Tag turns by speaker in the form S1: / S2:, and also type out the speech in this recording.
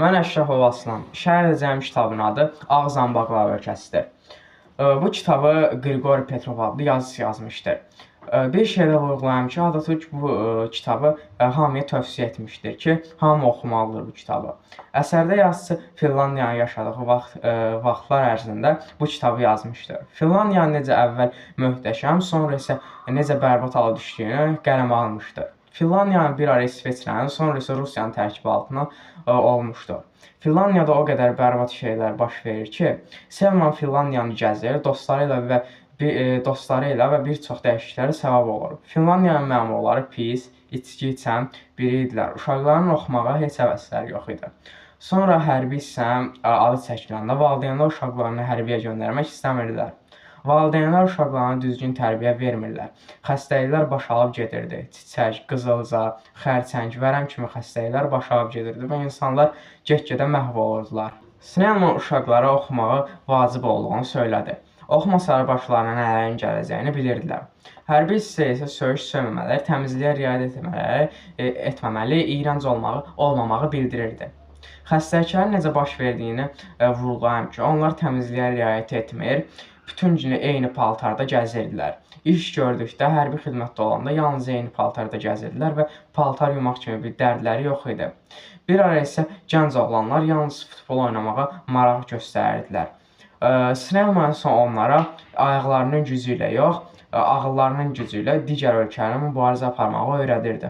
S1: Mən Əşrəfov Aslan. Şəhər edəcəyim kitabın adı Ağ Zanbaqlar ölkəsidir. Bu kitabı Qriqori Petrov adlı yazıçı yazmışdır. Bir şeydə vurğulayım ki, Atatürk bu kitabı hamıya tövsiyə etmişdir ki, hamı oxumalıdır bu kitabı. Əsərdə yazıçı Finlandiyanın yaşadığı vaxtlar ərzində bu kitabı yazmışdır. Finlandiyanın necə əvvəl möhtəşəm, sonra isə necə bərbad hala düşdüyünü qələmə almışdır. Finlandiyanın bir ara İsveçrənin, sonra isə Rusiyanın tərkibi altına olmuşdur. Finlandiyada o qədər bərbad şeylər baş verir ki, Selman Finlandiyanı gəzir, dostları ilə və bir çox dəyişikliklərə səbəb olur. Finlandiyanın məmurları pis, içki içən biri idilər. Uşaqların oxumağa heç həvəsləri yox idi. Sonra hərbi hissəm adı çəkiləndə valideynlər uşaqlarını hərbiyə göndərmək istəmirdilər. Valideynlər uşaqlarına düzgün tərbiyə vermirlər. Xəstəliklər baş alıb gedirdi. Çiçək, qızılca, xərçəng, vərəm kimi xəstəliklər baş alıb gedirdi və insanlar get-gedə məhv olurdular. Snellman uşaqlara oxumağı vacib olduğunu söylədi. Oxumasalar başlarına nələrin gələcəyini bilirdilər. Hərbi hissə isə söyüş sövməmələri, təmizliyə riayət etməməli, iyrənc olmamağı bildirirdi. Xəstəliklərin necə baş verdiyini vurğulayım ki, onlar təmizliyə riayət etmir, bütün günü eyni paltarda gəzirdilər. İş gördükdə, hərbi xidmətdə olanda yalnız eyni paltarda gəzirdilər və paltar yumaq kimi bir dərdləri yox idi. Bir ara isə gənc oğlanlar yalnız futbol oynamağa maraq göstərirdilər. Snellman isə onlara ayaqlarının gücü ilə yox, ağıllarının gücü ilə digər ölkələrlə mübarizə aparmağı öyrədirdi.